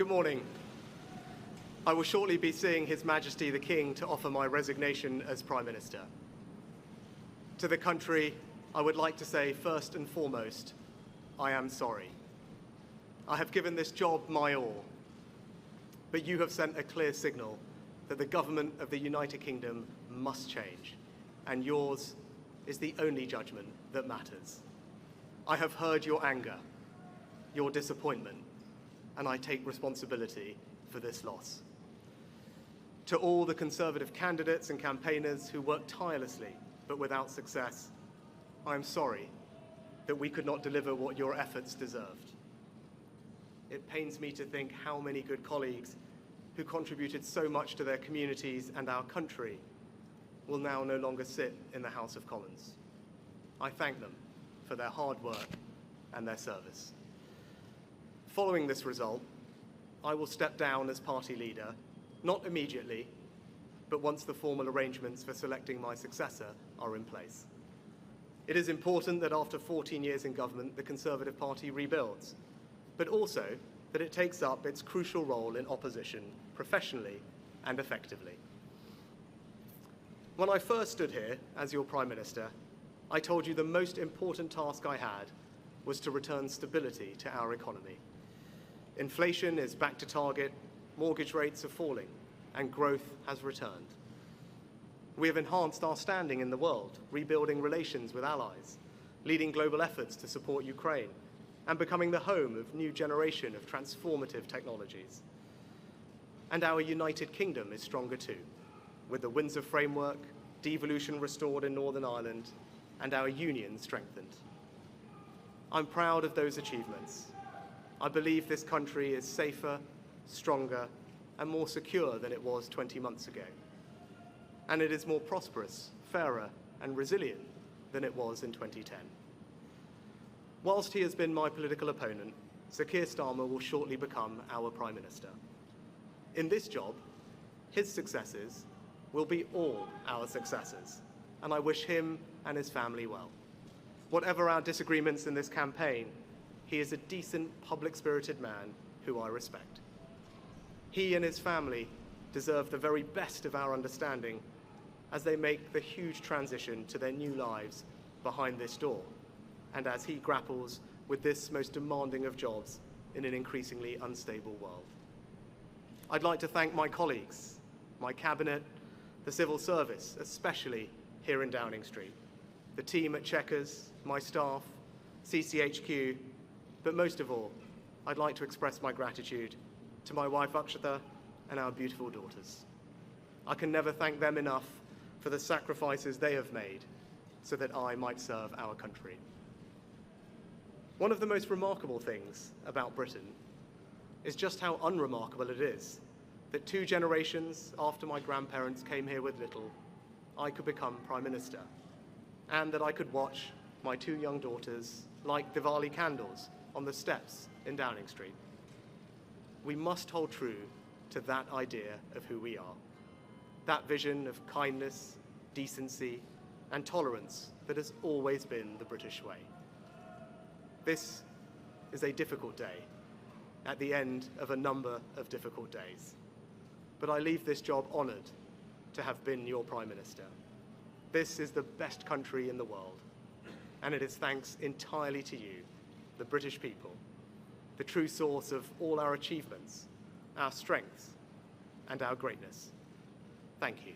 Good morning. I will shortly be seeing His Majesty the King to offer my resignation as Prime Minister. To the country, I would like to say first and foremost, I am sorry. I have given this job my all, but you have sent a clear signal that the government of the United Kingdom must change, and yours is the only judgment that matters. I have heard your anger, your disappointment, and I take responsibility for this loss. To all the Conservative candidates and campaigners who worked tirelessly but without success, I am sorry that we could not deliver what your efforts deserved. It pains me to think how many good colleagues who contributed so much to their communities and our country will now no longer sit in the House of Commons. I thank them for their hard work and their service. Following this result, I will step down as party leader, not immediately, but once the formal arrangements for selecting my successor are in place. It is important that after 14 years in government, the Conservative Party rebuilds, but also that it takes up its crucial role in opposition professionally and effectively. When I first stood here as your Prime Minister, I told you the most important task I had was to return stability to our economy. Inflation is back to target, mortgage rates are falling, and growth has returned. We have enhanced our standing in the world, rebuilding relations with allies, leading global efforts to support Ukraine, and becoming the home of a new generation of transformative technologies. And our United Kingdom is stronger too, with the Windsor Framework, devolution restored in Northern Ireland, and our union strengthened. I'm proud of those achievements. I believe this country is safer, stronger, and more secure than it was 20 months ago. And it is more prosperous, fairer, and resilient than it was in 2010. Whilst he has been my political opponent, Sir Keir Starmer will shortly become our Prime Minister. In this job, his successes will be all our successors, and I wish him and his family well. Whatever our disagreements in this campaign, he is a decent, public-spirited man who I respect. He and his family deserve the very best of our understanding as they make the huge transition to their new lives behind this door, and as he grapples with this most demanding of jobs in an increasingly unstable world. I'd like to thank my colleagues, my cabinet, the civil service, especially here in Downing Street, the team at Chequers, my staff, CCHQ, but most of all, I'd like to express my gratitude to my wife Akshata and our beautiful daughters. I can never thank them enough for the sacrifices they have made so that I might serve our country. One of the most remarkable things about Britain is just how unremarkable it is that 2 generations after my grandparents came here with little, I could become Prime Minister, and that I could watch my 2 young daughters light Diwali candles on the steps in Downing Street. We must hold true to that idea of who we are, that vision of kindness, decency, and tolerance that has always been the British way. This is a difficult day, at the end of a number of difficult days. But I leave this job honoured to have been your Prime Minister. This is the best country in the world, and it is thanks entirely to you, the British people, the true source of all our achievements, our strengths, and our greatness. Thank you.